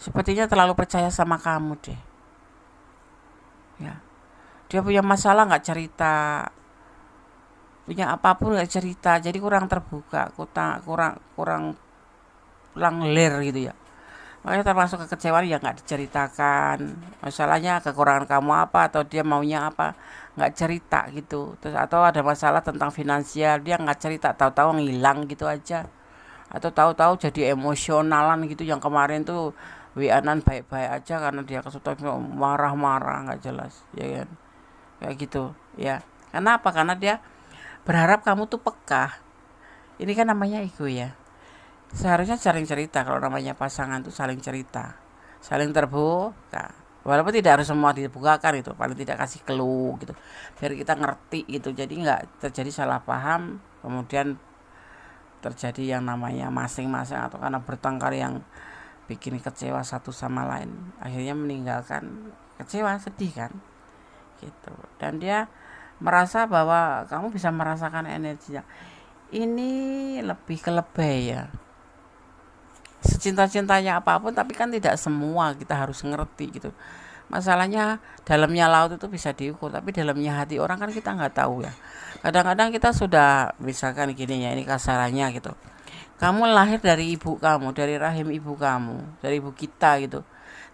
Sepertinya terlalu percaya sama kamu deh. Ya, dia punya masalah nggak cerita, punya apapun nggak cerita, jadi kurang terbuka, kurang kurang kurang ler gitu ya. Makanya termasuk kekecewaan yang nggak diceritakan. Masalahnya kekurangan kamu apa atau dia maunya apa, nggak cerita gitu. Terus atau ada masalah tentang finansial, dia nggak cerita, tahu-tahu ngilang gitu aja. Atau tahu-tahu jadi emosionalan gitu, yang kemarin tuh WA-an baik-baik aja karena dia kesulitan marah-marah nggak jelas, ya kan? Kayak gitu, ya. Kenapa? Karena dia berharap kamu tuh peka. Ini kan namanya ego ya. Seharusnya saling cerita, kalau namanya pasangan tuh saling cerita, saling terbuka. Walaupun tidak harus semua dibukakan, itu paling tidak kasih clue gitu, biar kita ngerti gitu. Jadi nggak terjadi salah paham, kemudian terjadi yang namanya masing-masing atau karena bertengkar yang bikin kecewa satu sama lain, akhirnya meninggalkan kecewa, sedih kan gitu. Dan dia merasa bahwa kamu bisa merasakan energinya. Ini lebih ke lebay ya, secinta-cintanya apapun, tapi kan tidak semua kita harus ngerti gitu. Masalahnya dalamnya laut itu bisa diukur, tapi dalamnya hati orang kan kita nggak tahu ya. Kadang-kadang kita sudah, misalkan gini ya, ini kasarannya gitu, kamu lahir dari ibu kamu, dari rahim ibu kamu, dari ibu kita gitu,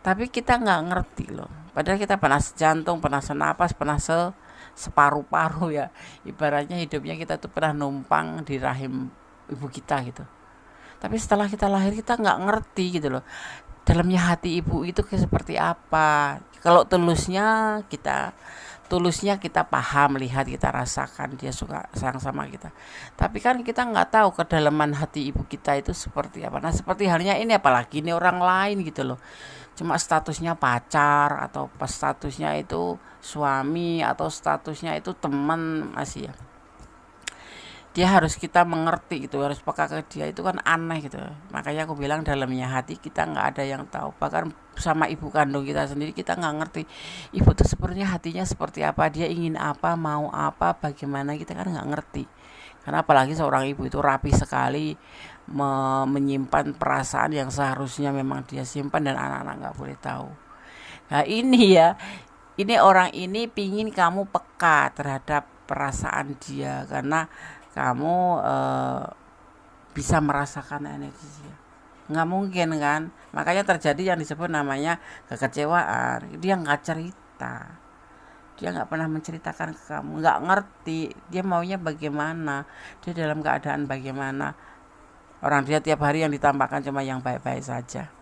tapi kita nggak ngerti loh. Padahal kita pernah sejantung, pernah senapas, pernah separuh-paruh ya. Ibaratnya hidupnya kita tuh pernah numpang di rahim ibu kita gitu. Tapi setelah kita lahir kita nggak ngerti gitu loh, dalamnya hati ibu itu kayak seperti apa. Kalau tulusnya kita paham, lihat, kita rasakan dia suka sayang sama kita. Tapi kan kita nggak tahu kedalaman hati ibu kita itu seperti apa. Nah seperti halnya ini, apalagi ini orang lain gitu loh, cuma statusnya pacar atau pas statusnya itu suami atau statusnya itu teman masih ya, dia harus kita mengerti gitu, harus peka ke dia, itu kan aneh gitu. Makanya aku bilang dalamnya hati kita nggak ada yang tahu, bahkan sama ibu kandung kita sendiri kita nggak ngerti ibu tuh sebenarnya hatinya seperti apa, dia ingin apa, mau apa, bagaimana, kita kan nggak ngerti. Karena apalagi seorang ibu itu rapi sekali menyimpan perasaan yang seharusnya memang dia simpan dan anak-anak nggak boleh tahu. Nah ini ya, ini orang ini pingin kamu peka terhadap perasaan dia, karena kamu bisa merasakan energi dia. Nggak mungkin kan, makanya terjadi yang disebut namanya kekecewaan. Dia nggak cerita, dia nggak pernah menceritakan ke kamu, nggak ngerti dia maunya bagaimana, dia dalam keadaan bagaimana. Orang dia tiap hari yang ditampakkan cuma yang baik-baik saja.